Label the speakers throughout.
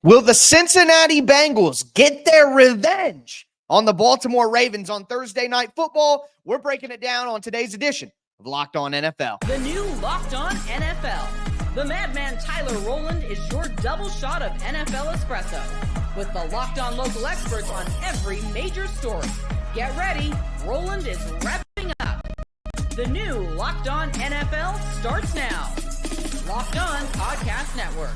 Speaker 1: Will the Cincinnati Bengals get their revenge on the Baltimore Ravens on Thursday Night Football? We're breaking it down on today's edition of Locked On NFL.
Speaker 2: The new Locked On NFL. The madman Tyler Rowland is your double shot of NFL espresso with the Locked On local experts on every major story. Get ready, Rowland is wrapping up. The new Locked On NFL starts now. Locked On Podcast Network.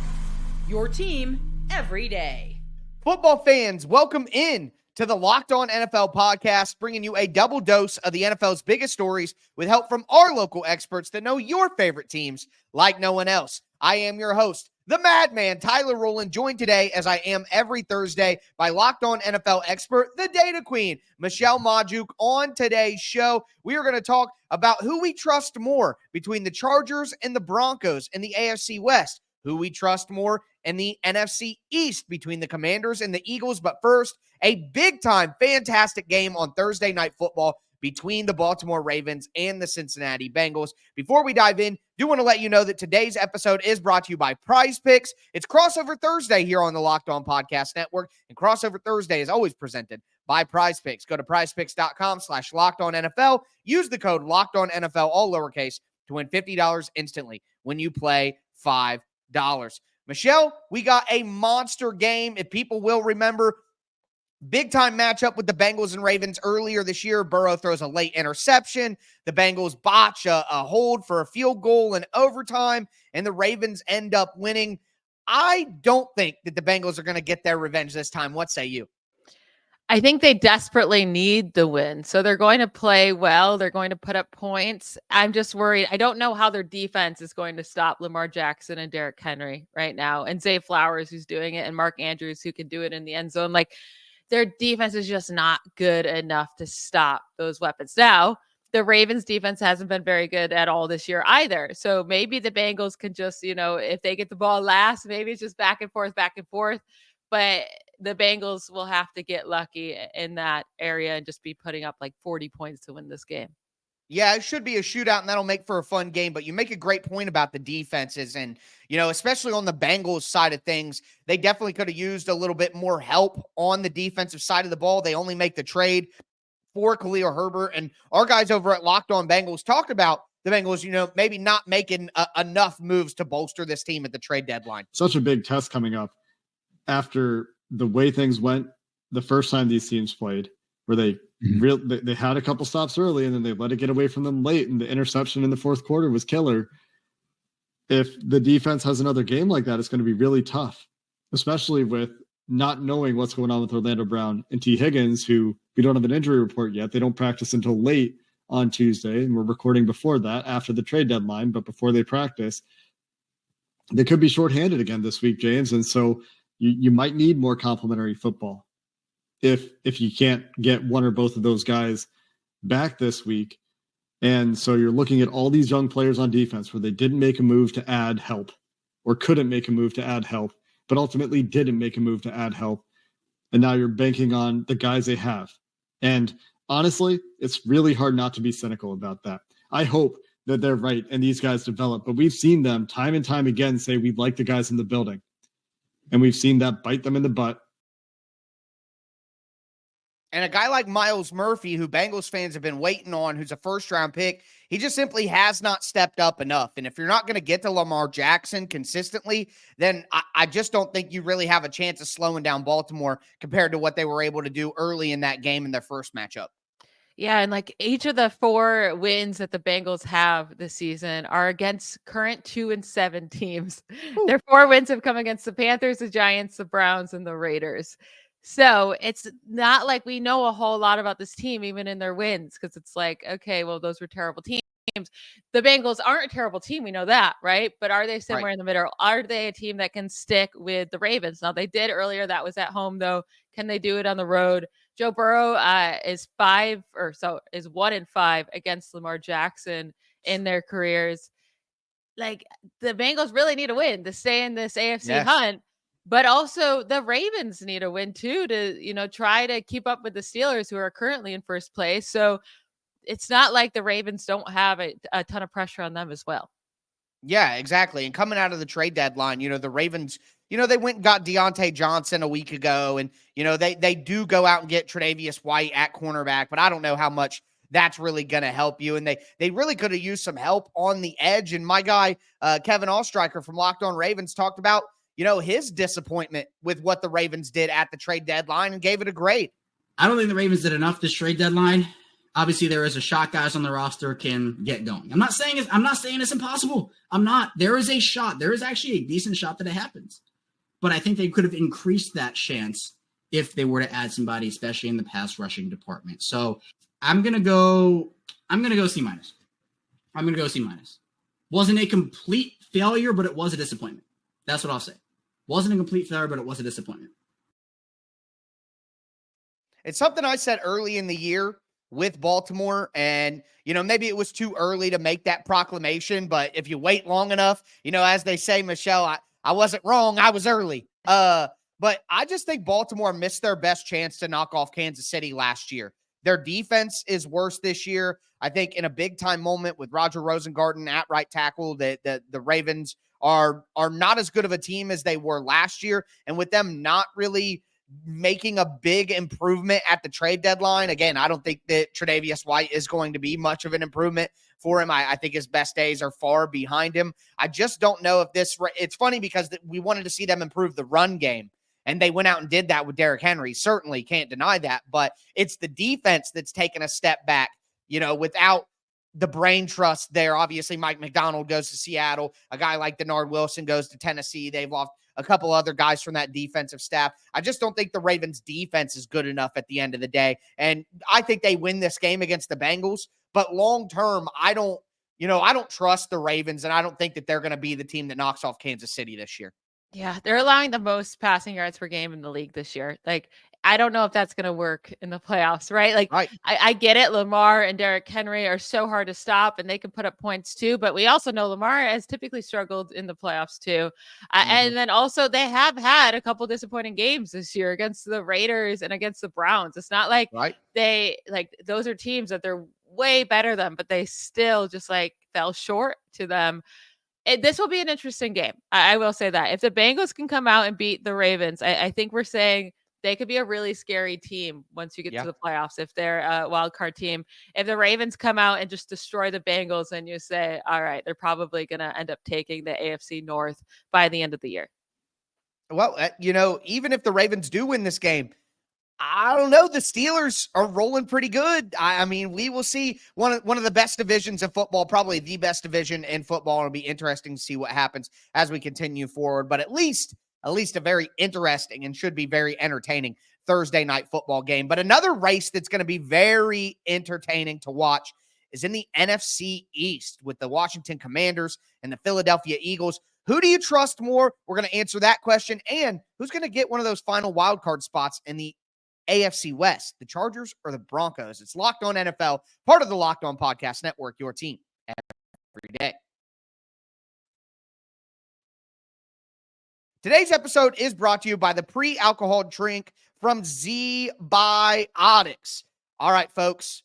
Speaker 2: Your team every day.
Speaker 1: Football fans, welcome in to the Locked On NFL podcast, bringing you a double dose of the NFL's biggest stories with help from our local experts that know your favorite teams like no one else. I am your host, the madman, Tyler Rowland, joined today, as I am every Thursday, by Locked On NFL expert, the data queen, Michelle Majuk. On today's show, we are going to talk about who we trust more between the Chargers and the Broncos in the AFC West, who we trust more in the NFC East between the Commanders and the Eagles. But first, a big-time, fantastic game on Thursday Night Football between the Baltimore Ravens and the Cincinnati Bengals. Before we dive in, do want to let you know that today's episode is brought to you by Prize Picks. It's Crossover Thursday here on the Locked On Podcast Network, and Crossover Thursday is always presented by Prize Picks. Go to prizepicks.com/LockedOnNFL. Use the code LockedOnNFL, all lowercase, to win $50 instantly when you play $5. Michelle, we got a monster game. If people will remember, big time matchup with the Bengals and Ravens earlier this year. Burrow throws a late interception. The Bengals botch a hold for a field goal in overtime, and the Ravens end up winning. I don't think that the Bengals are going to get their revenge this time. What say you?
Speaker 3: I think they desperately need the win. So they're going to play well. They're going to put up points. I'm just worried. I don't know how their defense is going to stop Lamar Jackson and Derrick Henry right now, and Zay Flowers, who's doing it, and Mark Andrews, who can do it in the end zone. Like, their defense is just not good enough to stop those weapons. Now, the Ravens defense hasn't been very good at all this year either. So maybe the Bengals can just, if they get the ball last, maybe it's just back and forth. But the Bengals will have to get lucky in that area and just be putting up like 40 points to win this game.
Speaker 1: Yeah, it should be a shootout, and that'll make for a fun game. But you make a great point about the defenses, and, especially on the Bengals side of things, they definitely could have used a little bit more help on the defensive side of the ball. They only make the trade for Khalil Herbert, and our guys over at Locked On Bengals talked about the Bengals, maybe not making enough moves to bolster this team at the trade deadline.
Speaker 4: Such a big test coming up after the way things went the first time these teams played, where they had a couple stops early and then they let it get away from them late, and the interception in the fourth quarter was killer. If the defense has another game like that, it's going to be really tough, especially with not knowing what's going on with Orlando Brown and T. Higgins, who we don't have an injury report yet. They don't practice until late on Tuesday, and we're recording before that, after the trade deadline, but before they practice. They could be shorthanded again this week, James, and so you might need more complementary football if you can't get one or both of those guys back this week. And so you're looking at all these young players on defense where they didn't make a move to add help, or couldn't make a move to add help, but ultimately didn't make a move to add help. And now you're banking on the guys they have. And honestly, it's really hard not to be cynical about that. I hope that they're right and these guys develop, but we've seen them time and time again say we like the guys in the building. And we've seen that bite them in the butt.
Speaker 1: And a guy like Myles Murphy, who Bengals fans have been waiting on, who's a first-round pick, he just simply has not stepped up enough. And if you're not going to get to Lamar Jackson consistently, then I just don't think you really have a chance of slowing down Baltimore compared to what they were able to do early in that game in their first matchup.
Speaker 3: Yeah, and like each of the 4 wins that the Bengals have this season are against current 2-7 teams. Ooh. Their 4 wins have come against the Panthers, the Giants, the Browns, and the Raiders. So it's not like we know a whole lot about this team, even in their wins, because it's like, okay, well, those were terrible teams. The Bengals aren't a terrible team. We know that, right? But are they somewhere in the middle? Are they a team that can stick with the Ravens? Now, they did earlier. That was at home, though. Can they do it on the road? Joe Burrow is 1-5 against Lamar Jackson in their careers. Like, the Bengals really need a win to stay in this AFC hunt. But also the Ravens need a win too to, try to keep up with the Steelers, who are currently in first place. So it's not like the Ravens don't have a ton of pressure on them as well.
Speaker 1: Yeah, exactly. And coming out of the trade deadline, the Ravens they went and got Deontay Johnson a week ago, and, they do go out and get Tre'Davious White at cornerback, but I don't know how much that's really going to help you. And they really could have used some help on the edge. And my guy, Kevin Allstriker from Locked On Ravens, talked about, his disappointment with what the Ravens did at the trade deadline and gave it a grade.
Speaker 5: I don't think the Ravens did enough this trade deadline. Obviously, there is a shot guys on the roster can get going. I'm not saying it's impossible. I'm not. There is a shot. There is actually a decent shot that it happens. But I think they could have increased that chance if they were to add somebody, especially in the pass rushing department. So I'm gonna go C-. I'm gonna go C-. Wasn't a complete failure, but it was a disappointment. That's what I'll say. Wasn't a complete failure, but it was a disappointment.
Speaker 1: It's something I said early in the year with Baltimore, and, maybe it was too early to make that proclamation, but if you wait long enough, as they say, Michelle, I wasn't wrong. I was early. But I just think Baltimore missed their best chance to knock off Kansas City last year. Their defense is worse this year. I think in a big-time moment with Roger Rosengarten at right tackle, the Ravens are not as good of a team as they were last year, and with them not really making a big improvement at the trade deadline. Again, I don't think that Tre'Davious White is going to be much of an improvement for him. I think his best days are far behind him. I just don't know if it's funny because we wanted to see them improve the run game, and they went out and did that with Derrick Henry. Certainly can't deny that, but it's the defense that's taken a step back, without the brain trust there. Obviously, Mike McDonald goes to Seattle. A guy like Denard Wilson goes to Tennessee. They've lost a couple other guys from that defensive staff. I just don't think the Ravens defense is good enough at the end of the day. And I think they win this game against the Bengals, but long-term, I don't trust the Ravens, and I don't think that they're going to be the team that knocks off Kansas City this year.
Speaker 3: Yeah, they're allowing the most passing yards per game in the league this year. Like, I don't know if that's going to work in the playoffs, right? Like, right. I get it. Lamar and Derrick Henry are so hard to stop, and they can put up points too. But we also know Lamar has typically struggled in the playoffs too. And then also they have had a couple disappointing games this year against the Raiders and against the Browns. It's not like those are teams that they're way better than, but they still just fell short to them. This will be an interesting game. I will say that. If the Bengals can come out and beat the Ravens, I think we're saying they could be a really scary team once you get to the playoffs if they're a wild card team. If the Ravens come out and just destroy the Bengals, then you say, all right, they're probably going to end up taking the AFC North by the end of the year.
Speaker 1: Well, even if the Ravens do win this game, I don't know. The Steelers are rolling pretty good. I mean, we will see one of the best divisions of football, probably the best division in football. It'll be interesting to see what happens as we continue forward. But at least a very interesting and should be very entertaining Thursday night football game. But another race that's going to be very entertaining to watch is in the NFC East with the Washington Commanders and the Philadelphia Eagles. Who do you trust more? We're going to answer that question. And who's going to get one of those final wild card spots in the AFC West, the Chargers or the Broncos? It's Locked On NFL, part of the Locked On Podcast Network, your team every day. Today's episode is brought to you by the pre-alcohol drink from Zbiotics. All right, folks.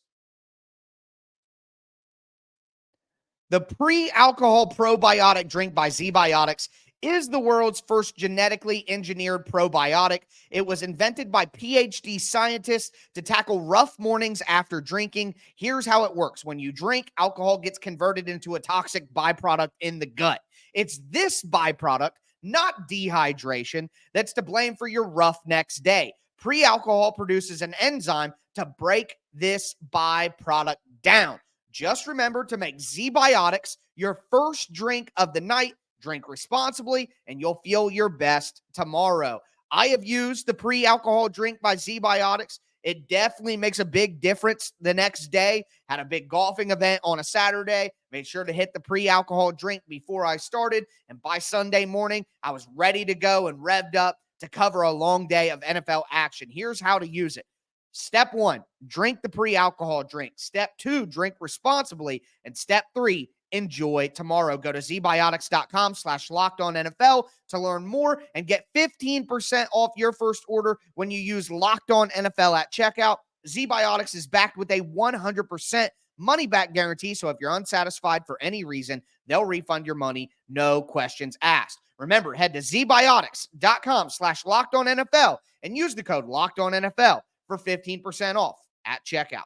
Speaker 1: The pre-alcohol probiotic drink by Zbiotics is the world's first genetically engineered probiotic. It was invented by PhD scientists to tackle rough mornings after drinking. Here's how it works. When you drink, alcohol gets converted into a toxic byproduct in the gut. It's this byproduct, not dehydration, that's to blame for your rough next day. Pre-alcohol produces an enzyme to break this byproduct down. Just remember to make Zbiotics your first drink of the night. Drink responsibly, and you'll feel your best tomorrow. I have used the pre-alcohol drink by Zbiotics. It definitely makes a big difference the next day. Had a big golfing event on a Saturday. Made sure to hit the pre-alcohol drink before I started. And by Sunday morning, I was ready to go and revved up to cover a long day of NFL action. Here's how to use it. Step 1, drink the pre-alcohol drink. Step 2, drink responsibly. And step 3, enjoy tomorrow. Go to zbiotics.com/LockedOnNFL to learn more and get 15% off your first order when you use Locked On NFL at checkout. Zbiotics is backed with a 100% money-back guarantee, so if you're unsatisfied for any reason, they'll refund your money, no questions asked. Remember, head to Zbiotics.com/LockedOnNFL and use the code LockedOnNFL for 15% off at checkout.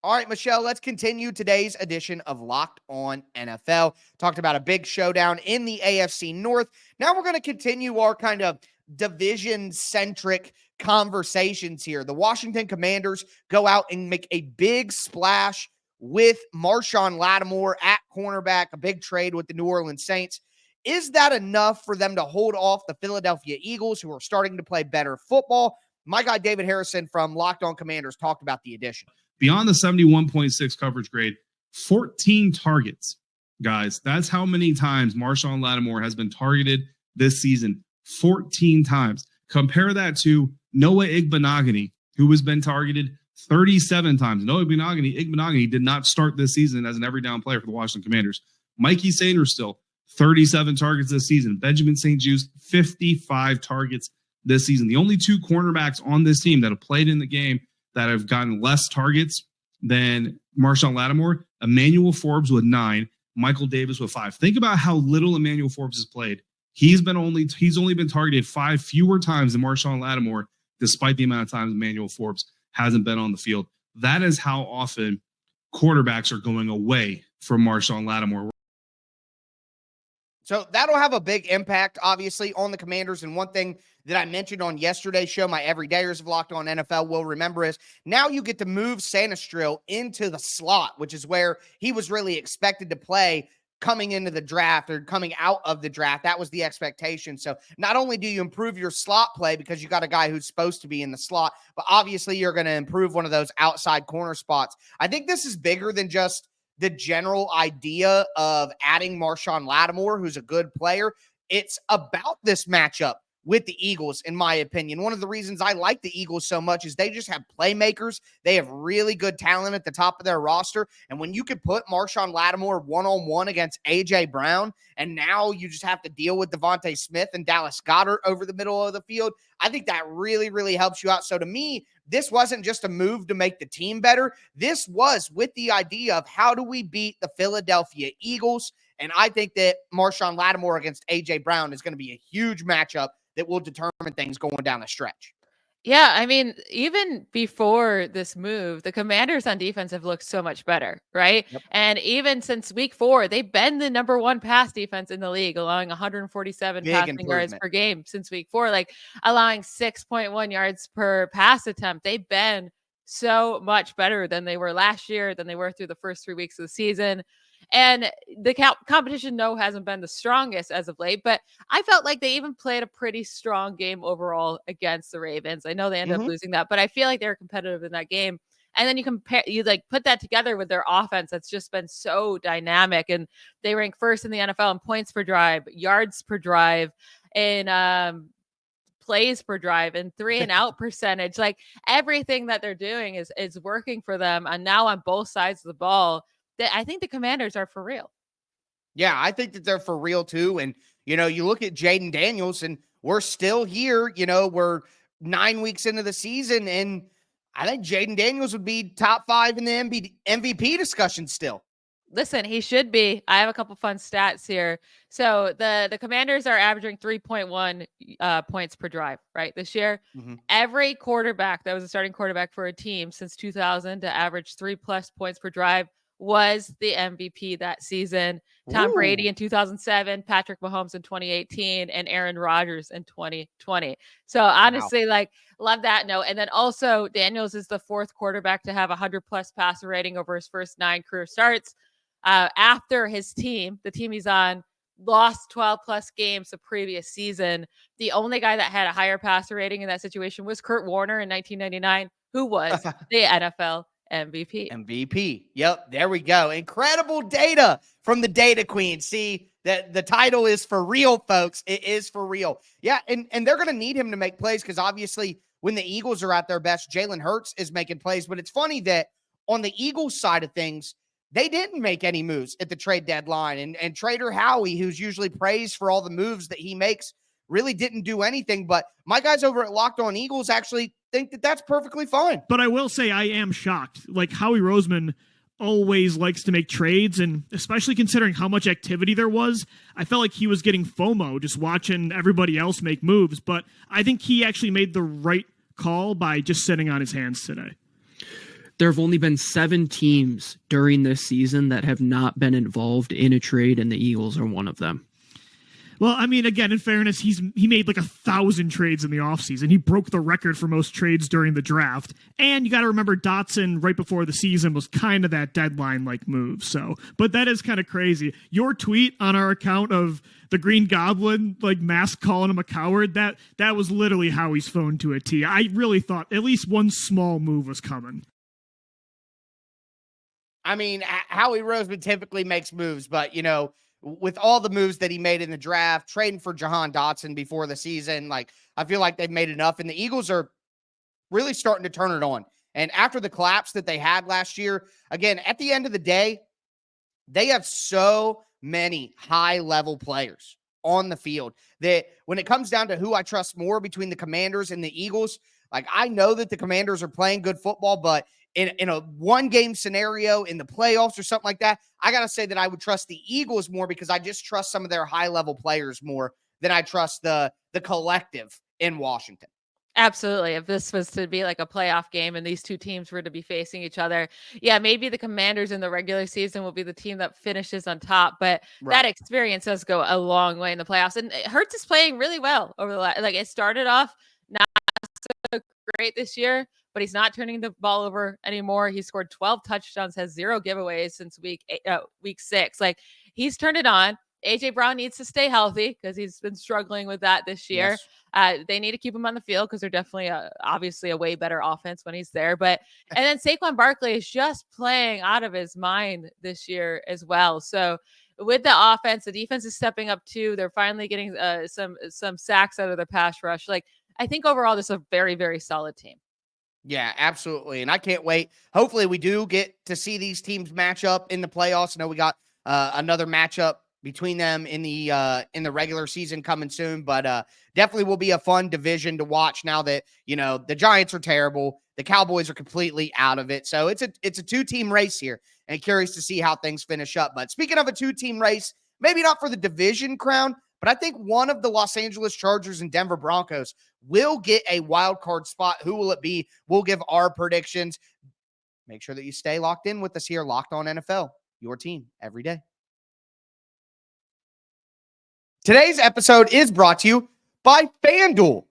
Speaker 1: All right, Michelle, let's continue today's edition of Locked On NFL. Talked about a big showdown in the AFC North. Now we're going to continue our kind of division-centric conversations here. The Washington Commanders go out and make a big splash with Marshon Lattimore at cornerback, a big trade with the New Orleans Saints. Is that enough for them to hold off the Philadelphia Eagles, who are starting to play better football? My guy David Harrison from Locked On Commanders talked about the addition.
Speaker 6: Beyond the 71.6 coverage grade, 14 targets, guys. That's how many times Marshon Lattimore has been targeted this season. 14 times. Compare that to Noah Igbenogany, who has been targeted 37 times. Noah Igbenogany did not start this season as an every down player for the Washington Commanders. Mikey Sainristil, 37 targets this season. Benjamin St-Juste, 55 targets this season. The only two cornerbacks on this team that have played in the game that have gotten less targets than Marshon Lattimore, Emmanuel Forbes with 9, Michael Davis with 5. Think about how little Emmanuel Forbes has played. He's only been targeted 5 fewer times than Marshon Lattimore, despite the amount of times Emmanuel Forbes hasn't been on the field. That is how often quarterbacks are going away from Marshon Lattimore.
Speaker 1: So that'll have a big impact, obviously, on the Commanders. And one thing that I mentioned on yesterday's show, my everydayers of Locked On NFL will remember, is now you get to move Sainristil into the slot, which is where he was really expected to play coming into the draft or coming out of the draft. That was the expectation. So not only do you improve your slot play because you got a guy who's supposed to be in the slot, but obviously you're going to improve one of those outside corner spots. I think this is bigger than just the general idea of adding Marshon Lattimore, who's a good player. It's about this matchup with the Eagles, in my opinion. One of the reasons I like the Eagles so much is they just have playmakers. They have really good talent at the top of their roster. And when you could put Marshon Lattimore one-on-one against A.J. Brown, and now you just have to deal with Devontae Smith and Dallas Goedert over the middle of the field, I think that really, really helps you out. So to me, this wasn't just a move to make the team better. This was with the idea of how do we beat the Philadelphia Eagles? And I think that Marshon Lattimore against A.J. Brown is going to be a huge matchup that will determine things going down the stretch.
Speaker 3: Yeah, I mean, even before this move, the Commanders on defense have looked so much better, right?
Speaker 1: Yep.
Speaker 3: And even since week 4, they've been the number 1 pass defense in the league, allowing 147 passing yards per game since week 4, like allowing 6.1 yards per pass attempt. They've been so much better than they were last year, than they were through the first 3 weeks of the season. And the competition, no, hasn't been the strongest as of late, but I felt like they even played a pretty strong game overall against the Ravens. I know they ended up losing that, but I feel like they were competitive in that game. And then you put that together with their offense that's just been so dynamic, and they rank first in the NFL in points per drive, yards per drive, and plays per drive, and 3-and-out percentage. Like everything that they're doing is working for them. And now on both sides of the ball, I think the Commanders are for real.
Speaker 1: Yeah, I think that they're for real too. And, you look at Jaden Daniels, and we're still here. We're 9 weeks into the season, and I think Jaden Daniels would be top 5 in the MVP discussion still.
Speaker 3: Listen, he should be. I have a couple fun stats here. So the Commanders are averaging 3.1 points per drive, right, this year. Every quarterback that was a starting quarterback for a team since 2000 to average 3+ points per drive was the MVP that season. Tom Brady in 2007, Patrick Mahomes in 2018, and Aaron Rodgers in 2020. So honestly, love that note. And then also Daniels is the 4th quarterback to have 100+ passer rating over his first 9 career starts. After his team, the team he's on, lost 12+ games the previous season. The only guy that had a higher passer rating in that situation was Kurt Warner in 1999, who was the NFL MVP.
Speaker 1: Yep. There we go. Incredible data from the Data Queen. See that the title is for real, folks. It is for real. Yeah. And they're going to need him to make plays, because obviously when the Eagles are at their best, Jalen Hurts is making plays. But it's funny that on the Eagles side of things, they didn't make any moves at the trade deadline. And Trader Howie, who's usually praised for all the moves that he makes, really didn't do anything. But my guys over at Locked On Eagles actually think that that's perfectly fine.
Speaker 7: But I will say I am shocked. Like Howie Roseman always likes to make trades, and especially considering how much activity there was, I felt like he was getting FOMO just watching everybody else make moves. But I think he actually made the right call by just sitting on his hands today.
Speaker 8: There have only been 7 teams during this season that have not been involved in a trade, and the Eagles are one of them.
Speaker 7: Well, I mean, again, in fairness, he made like 1,000 trades in the offseason. He broke the record for most trades during the draft. And you got to remember Dotson right before the season was kind of that deadline-like move. So, but that is kind of crazy. Your tweet on our account of the Green Goblin, like Mask calling him a coward, that was literally Howie's phone to a T. I really thought at least one small move was coming.
Speaker 1: I mean, Howie Roseman typically makes moves, but, you know, with all the moves that he made in the draft, trading for Jahan Dotson before the season, like, I feel like they've made enough, and the Eagles are really starting to turn it on. And after the collapse that they had last year, again, at the end of the day, they have so many high-level players on the field that when it comes down to who I trust more between the Commanders and the Eagles, like, I know that the Commanders are playing good football, but in a one-game scenario in the playoffs or something like that, I got to say that I would trust the Eagles more because I just trust some of their high-level players more than I trust the collective in Washington.
Speaker 3: Absolutely. If this was to be like a playoff game and these two teams were to be facing each other, yeah, maybe the Commanders in the regular season will be the team that finishes on top, but that experience does go a long way in the playoffs. And Hurts is playing really well over the last, like, it started off not so great this year, but he's not turning the ball over anymore. He scored 12 touchdowns, has 0 giveaways since week 6. Like, he's turned it on. AJ Brown needs to stay healthy because he's been struggling with that this year. Yes. They need to keep him on the field because they're definitely obviously a way better offense when he's there. But and then Saquon Barkley is just playing out of his mind this year as well. So with the offense, the defense is stepping up too. They're finally getting some sacks out of their pass rush. Like, I think overall this is a very, very solid team.
Speaker 1: Yeah, absolutely. And I can't wait. Hopefully we do get to see these teams match up in the playoffs. I know we got another matchup between them in the regular season coming soon, but definitely will be a fun division to watch now that, you know, the Giants are terrible. The Cowboys are completely out of it. So it's a 2-team race here, and curious to see how things finish up. But speaking of a 2-team race, maybe not for the division crown, but I think one of the Los Angeles Chargers and Denver Broncos will get a wild card spot. Who will it be? We'll give our predictions. Make sure that you stay locked in with us here, Locked On NFL, your team every day. Today's episode is brought to you by FanDuel.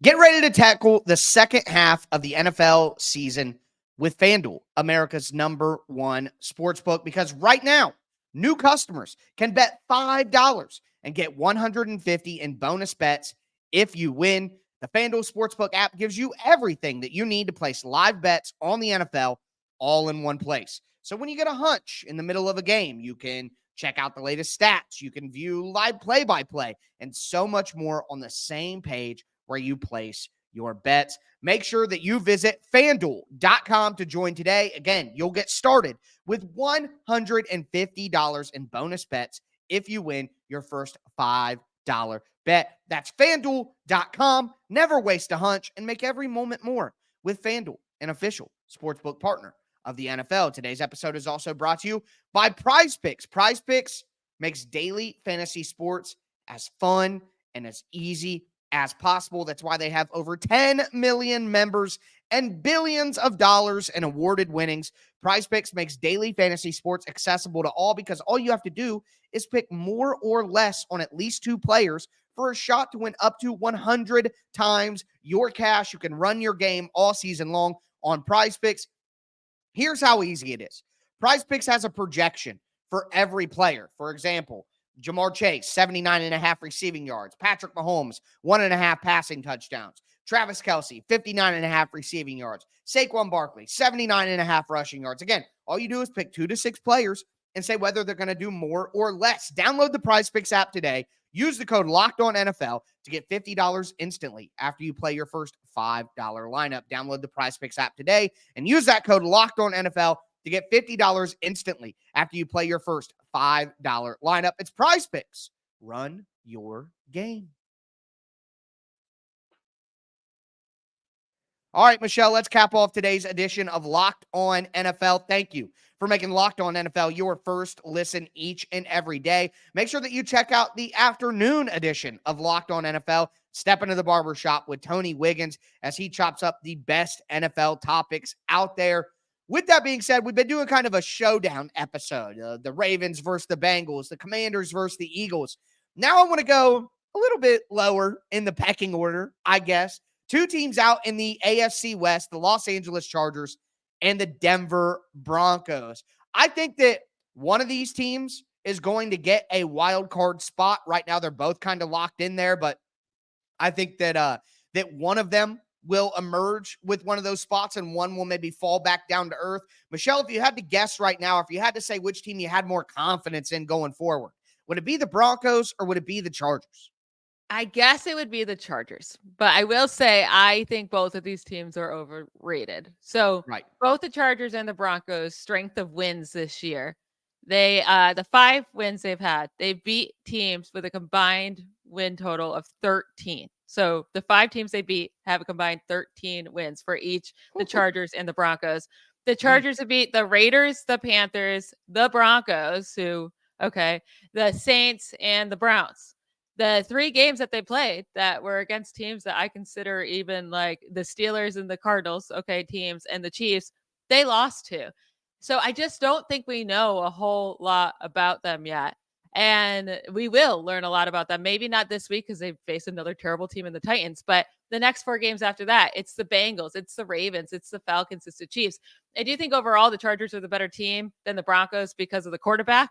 Speaker 1: Get ready to tackle the second half of the NFL season with FanDuel, America's #1 sportsbook, because right now, new customers can bet $5 and get $150 in bonus bets if you win. The FanDuel Sportsbook app gives you everything that you need to place live bets on the NFL all in one place. So when you get a hunch in the middle of a game, you can check out the latest stats. You can view live play-by-play and so much more on the same page where you place your bets. Make sure that you visit FanDuel.com to join today. Again, you'll get started with $150 in bonus bets if you win your first $5 bet. That's FanDuel.com. Never waste a hunch and make every moment more with FanDuel, an official sportsbook partner of the NFL. Today's episode is also brought to you by Prize Picks. Prize Picks makes daily fantasy sports as fun and as easy as possible. That's why they have over 10 million members and billions of dollars in awarded winnings. Prize Picks makes daily fantasy sports accessible to all because all you have to do is pick more or less on at least 2 players for a shot to win up to 100 times your cash. You can run your game all season long on Prize Picks. Here's how easy it is. Prize Picks has a projection for every player. For example, Jamar Chase, 79.5 receiving yards. Patrick Mahomes, 1.5 passing touchdowns. Travis Kelce, 59.5 receiving yards. Saquon Barkley, 79.5 rushing yards. Again, all you do is pick 2 to 6 players and say whether they're going to do more or less. Download the Prize Picks app today. Use the code LOCKEDONNFL to get $50 instantly after you play your first $5 lineup. Download the Prize Picks app today and use that code LOCKEDONNFL to get $50 instantly after you play your first $5 lineup. It's Prize Picks. Run your game. All right, Michelle, let's cap off today's edition of Locked On NFL. Thank you for making Locked On NFL your first listen each and every day. Make sure that you check out the afternoon edition of Locked On NFL. Step into the barbershop with Tony Wiggins as he chops up the best NFL topics out there. With that being said, we've been doing kind of a showdown episode. The Ravens versus the Bengals, the Commanders versus the Eagles. Now I want to go a little bit lower in the pecking order, I guess. Two teams out in the AFC West, the Los Angeles Chargers and the Denver Broncos. I think that one of these teams is going to get a wild card spot. Right now, they're both kind of locked in there, but I think that that one of them will emerge with one of those spots and one will maybe fall back down to earth. Michelle, if you had to guess right now, if you had to say which team you had more confidence in going forward, would it be the Broncos or would it be the Chargers?
Speaker 3: I guess it would be the Chargers, but I will say I think both of these teams are overrated. So
Speaker 1: Right.
Speaker 3: both the Chargers and the Broncos' strength of wins this year, they the 5 wins they've had, they beat teams with a combined win total of 13. So the 5 teams they beat have a combined 13 wins for each, the Chargers and the Broncos. The Chargers have beat the Raiders, the Panthers, the Broncos, the Saints, and the Browns. The 3 games that they played that were against teams that I consider even like the Steelers and the Cardinals, teams, and the Chiefs, they lost to. So I just don't think we know a whole lot about them yet. And we will learn a lot about them. Maybe not this week because they face another terrible team in the Titans, but the next 4 games after that, it's the Bengals, it's the Ravens, it's the Falcons, it's the Chiefs. I do think overall the Chargers are the better team than the Broncos because of the quarterback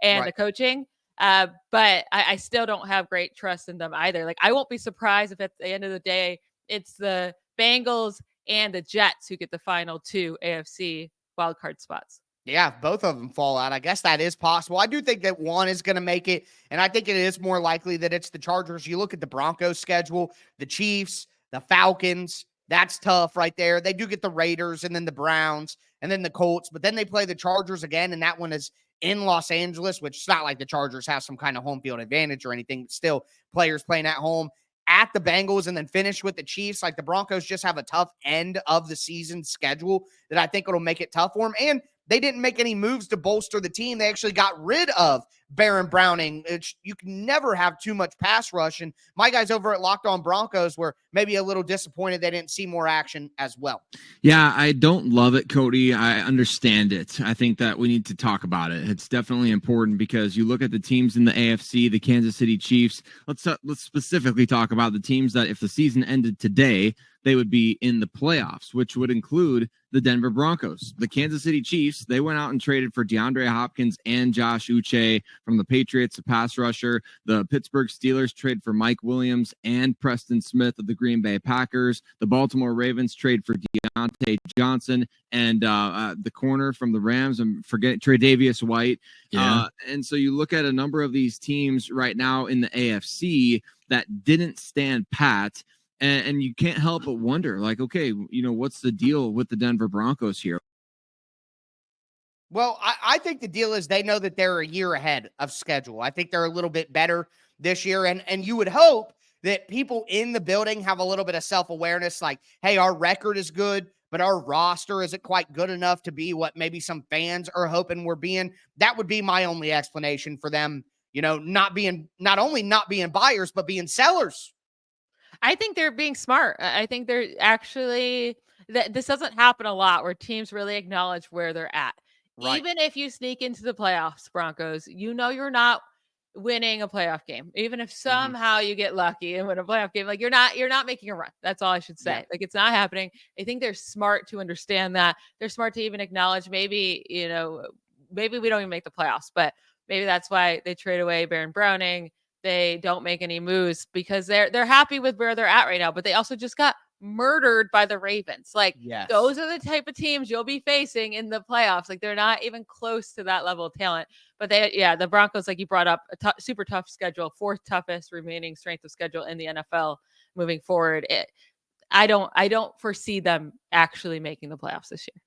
Speaker 3: and the coaching. But I still don't have great trust in them either. Like, I won't be surprised if at the end of the day, it's the Bengals and the Jets who get the final 2 AFC wildcard spots.
Speaker 1: Yeah, if both of them fall out, I guess that is possible. I do think that one is going to make it, and I think it is more likely that it's the Chargers. You look at the Broncos schedule, the Chiefs, the Falcons, that's tough right there. They do get the Raiders and then the Browns and then the Colts, but then they play the Chargers again, and that one is in Los Angeles, which it's not like the Chargers have some kind of home field advantage or anything, but still players playing at home, at the Bengals, and then finish with the Chiefs. Like, the Broncos just have a tough end of the season schedule that I think it'll make it tough for them. And they didn't make any moves to bolster the team. They actually got rid of Baron Browning. You can never have too much pass rush. And my guys over at Locked On Broncos were maybe a little disappointed they didn't see more action as well.
Speaker 9: Yeah, I don't love it, Cody. I understand it. I think that we need to talk about it. It's definitely important because you look at the teams in the AFC, the Kansas City Chiefs. Let's specifically talk about the teams that if the season ended today, they would be in the playoffs, which would include the Denver Broncos. The Kansas City Chiefs, they went out and traded for DeAndre Hopkins and Josh Uche from the Patriots, a pass rusher. The Pittsburgh Steelers trade for Mike Williams and Preston Smith of the Green Bay Packers. The Baltimore Ravens trade for Deontay Johnson and the corner from the Rams, and Tre'Davious White.
Speaker 5: Yeah.
Speaker 9: And so you look at a number of these teams right now in the AFC that didn't stand pat. And you can't help but wonder, like, okay, what's the deal with the Denver Broncos here?
Speaker 1: Well, I think the deal is they know that they're a year ahead of schedule. I think they're a little bit better this year. And you would hope that people in the building have a little bit of self-awareness, like, hey, our record is good, but our roster isn't quite good enough to be what maybe some fans are hoping we're being. That would be my only explanation for them, not only not being buyers, but being sellers.
Speaker 3: I think they're being smart. I think they're actually this doesn't happen a lot where teams really acknowledge where they're at.
Speaker 1: Right.
Speaker 3: Even if you sneak into the playoffs, Broncos, you're not winning a playoff game. Even if somehow you get lucky and win a playoff game, like you're not making a run. That's all I should say.
Speaker 1: Yeah.
Speaker 3: Like, it's not happening. I think they're smart to understand that. They're smart to even acknowledge maybe we don't even make the playoffs, but maybe that's why they trade away Baron Browning. They don't make any moves because they're happy with where they're at right now, but they also just got murdered by the Ravens. Like,
Speaker 1: yes.
Speaker 3: Those are the type of teams you'll be facing in the playoffs. Like, they're not even close to that level of talent, but the Broncos, like you brought up, super tough schedule, 4th toughest remaining strength of schedule in the NFL moving forward. I don't foresee them actually making the playoffs this year.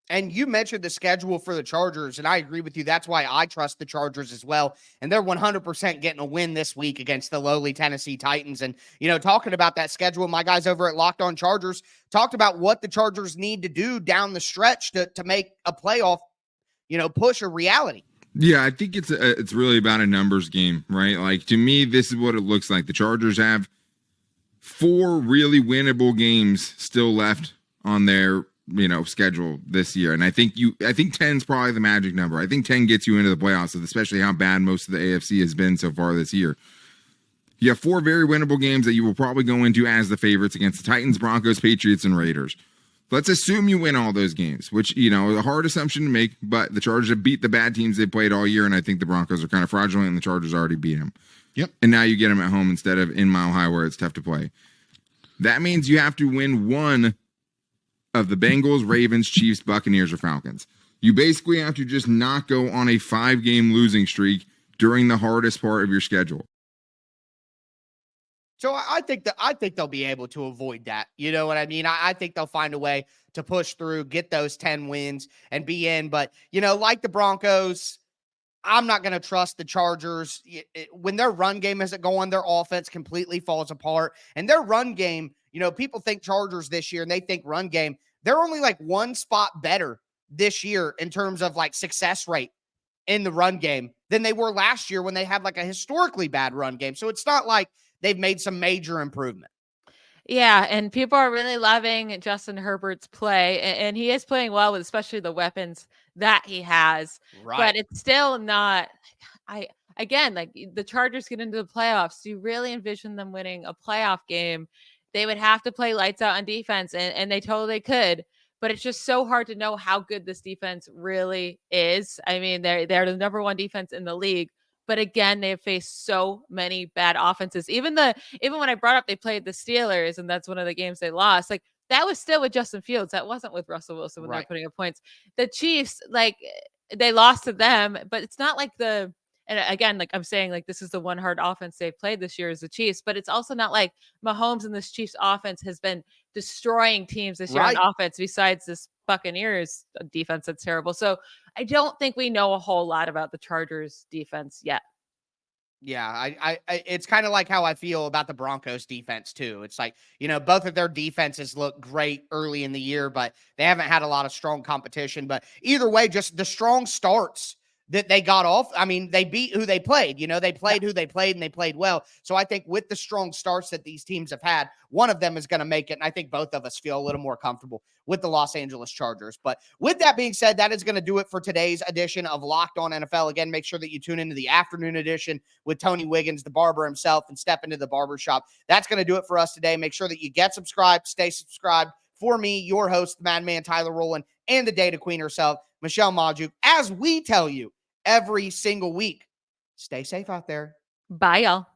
Speaker 1: And you mentioned the schedule for the Chargers, and I agree with you. That's why I trust the Chargers as well. And they're 100% getting a win this week against the lowly Tennessee Titans. And, talking about that schedule, my guys over at Locked On Chargers talked about what the Chargers need to do down the stretch to make a playoff, push a reality.
Speaker 10: Yeah, I think it's really about a numbers game, right? Like, to me, this is what it looks like. The Chargers have 4 really winnable games still left on their schedule this year. And I think 10 is probably the magic number. I think 10 gets you into the playoffs, especially how bad most of the AFC has been so far this year. You have 4 very winnable games that you will probably go into as the favorites against the Titans, Broncos, Patriots, and Raiders. Let's assume you win all those games, which, a hard assumption to make, but the Chargers have beat the bad teams they played all year, and I think the Broncos are kind of fraudulent, and the Chargers already beat them.
Speaker 4: Yep.
Speaker 10: And now you get them at home instead of in Mile High where it's tough to play. That means you have to win one of the Bengals, Ravens, Chiefs, Buccaneers, or Falcons. You basically have to just not go on a 5-game losing streak during the hardest part of your schedule.
Speaker 1: So I think they'll be able to avoid that. You know what I mean? I think they'll find a way to push through, get those 10 wins, and be in. But, like the Broncos, I'm not going to trust the Chargers. When their run game isn't going, their offense completely falls apart. And their run game, people think Chargers this year, and they think run game. They're only like one spot better this year in terms of like success rate in the run game than they were last year when they had like a historically bad run game. So it's not like they've made some major improvement.
Speaker 3: Yeah, and people are really loving Justin Herbert's play, and he is playing well with especially the weapons that he has.
Speaker 1: Right.
Speaker 3: But it's still not. Like the Chargers get into the playoffs. Do you really envision them winning a playoff game? They would have to play lights out on defense, and they totally could. But it's just so hard to know how good this defense really is. I mean, they're the number 1 defense in the league. But again, they have faced so many bad offenses. Even when I brought up they played the Steelers, and that's one of the games they lost, like that was still with Justin Fields. That wasn't with Russell Wilson when they were putting up points. The Chiefs, like they lost to them, but it's not like and again, like I'm saying, like this is the one hard offense they've played this year is the Chiefs, but it's also not like Mahomes and this Chiefs offense has been destroying teams this year on offense besides this Buccaneers defense that's terrible. So I don't think we know a whole lot about the Chargers defense yet.
Speaker 1: Yeah, I it's kind of like how I feel about the Broncos defense too. It's like, both of their defenses look great early in the year, but they haven't had a lot of strong competition. But either way, just the strong starts that they got off. I mean, they beat who they played. They played who they played, and they played well. So I think with the strong starts that these teams have had, one of them is going to make it. And I think both of us feel a little more comfortable with the Los Angeles Chargers. But with that being said, that is going to do it for today's edition of Locked On NFL. Again, make sure that you tune into the afternoon edition with Tony Wiggins, the barber himself, and step into the barbershop. That's going to do it for us today. Make sure that you get subscribed, stay subscribed. For me, your host, the Madman Tyler Rowland, and the Data Queen herself, Michelle Majuk, as we tell you every single week, stay safe out there.
Speaker 3: Bye, y'all.